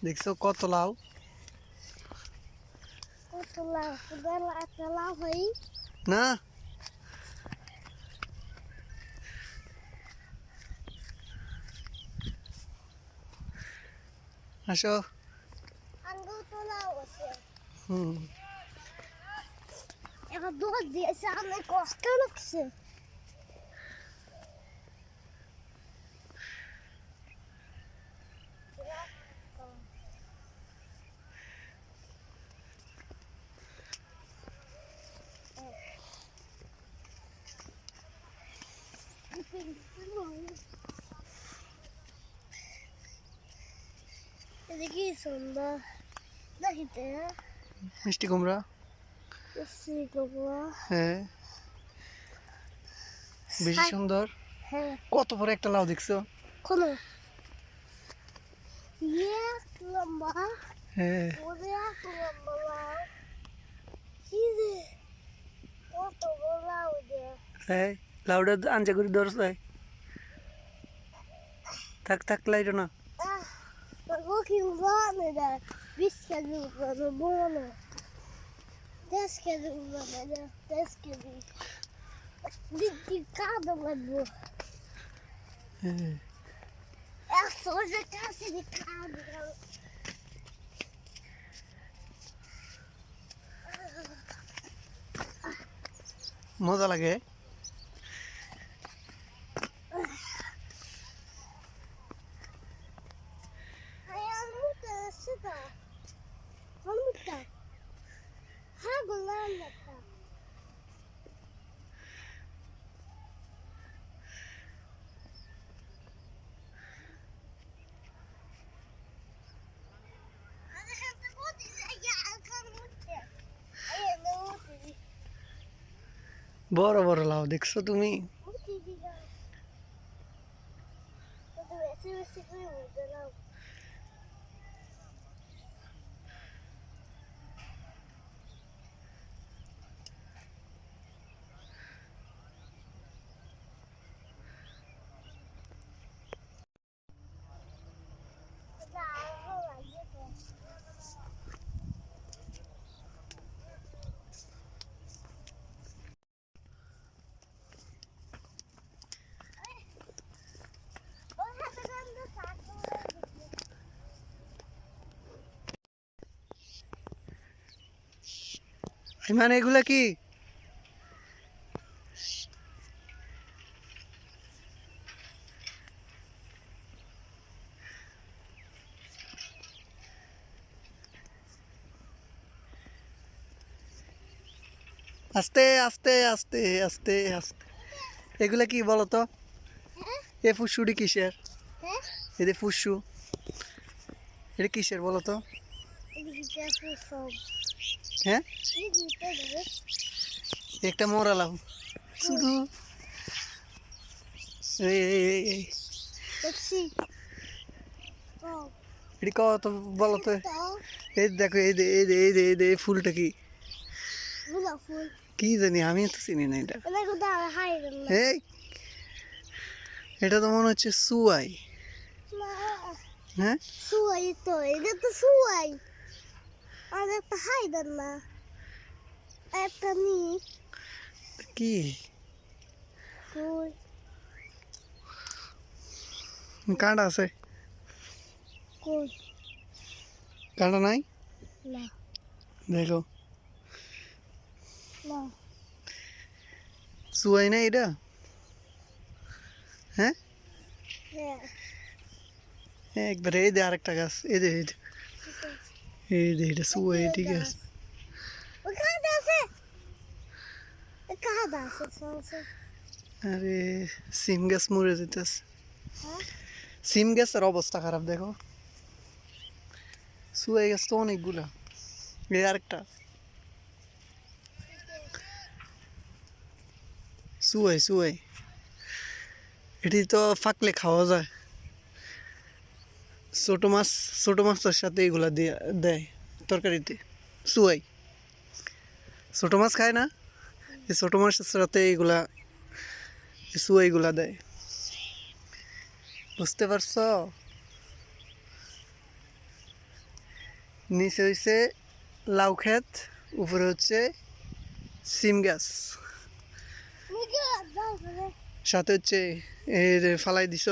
দেখছো কত লাউ? কত লাউ? একটা লাউ হয় না আসো। আঙ্গুর তো লাউ আছে। হুম এখন দুধ দিয়েছে, অনেক কষ্ট লাগছে। এটা কি সুন্দর দেখিতে। মিষ্টি কুমড়া। হ্যাঁ বেশি সুন্দর। হ্যাঁ কত বড় একটা লাউ দেখছো? কোন লম্বা? হ্যাঁ লম্বা লাউ কি রে, কত বড় লাউ যে। হ্যাঁ লাউটা আঞ্জা করে ধরছে। থাক থাক লাইটো না। Looking runner there. Viskade runner måne. Det ska du runner. Det ska du. Det kan de väl. হ্যাঁ Jag såg det kanske det kan. মজা লাগে। Jag måste sitta. Han måste. Här går landet. বড় বড় লাউ দেখছো তুমি? মানে এগুলা কি? আস্তে আস্তে আস্তে আস্তে আস্তে। এগুলা কি বলো তো? এ ফুসুডি কিসের? এদে ফুসু এটা কিসের বলো তো? হ্যাঁ একটা মরা লাউ শুধু। এটি কত বলো তো? এই দেখো এই দে এই দে এই দে এই দে এই ফুলটা কি? কি জানি, আমি তো চিনি না এটা। এই এটা তো মনে হচ্ছে সুয়াই। হ্যাঁ সুয়াই তো, এটা তো সুয়াই। আর একটা হাইদার না, একটা নি কি ফুল। কাঁটা আছে? কই কাঁটা নাই? না দেখো না সুয়াই না এটা? হ্যাঁ হ্যাঁ একবারে এই দে আরেকটা গাছ এই দে এই দে এই দে এটা সুয়াই ঠিক আছে। কাদা আছে সরছে আরে সিম গাছ মরে যেতেছে। হ্যাঁ সিম গাছের অবস্থা খারাপ দেখো, সুয়াই গাছ তো অনেকগুলা। এই আরেকটা সুয়াই সুয়াই, এটি তো ফাকলে খাওয়া যায়। ছোট মাছ, ছোট মাছের সাথে এগুলা দিয়ে দেয় তরকারিতে। সুয়াই ছোট মাছ খায় না, এই ছোট মাছের সাথে এগুলা, এই সুয়াইগুলা দেয়। বুঝতে পারছো? নিচে হইছে লাউ ক্ষেত, উপরে হচ্ছে সিম গাছ, মুগে দাও রে সাথে হচ্ছে এর ফালাই দিছ।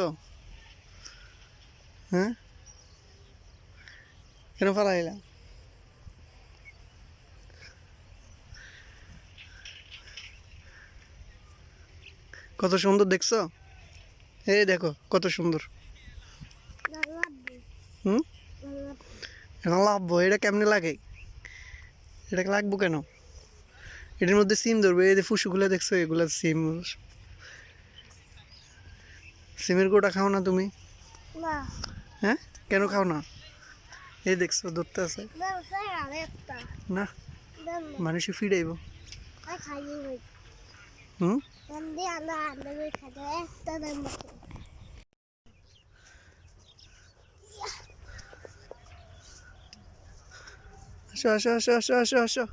হ্যাঁ, কেন ফালাইলাম? কত সুন্দর দেখছো? এই দেখো কত সুন্দর। লাগাবো হুম, লাগাবো এখন লাগবো, এটা কেমনে লাগে? এটাকে লাগবো কেন? এটার মধ্যে সিম ধরবে, এই যে ফুসুগুলো দেখছো, এগুলা সিম। সিমের গোটা খাও না তুমি? না হ্যাঁ, কেন খাও না? এই দেখছো ধরতে আছে দাও স্যার আরেকটা না, দাও মানুষে ফিরাইব। আই খাইয়ে হই হুম, এমনি আনা আনবে খাবে একটা দাম আসো আসো আসো আসো আসো আসো।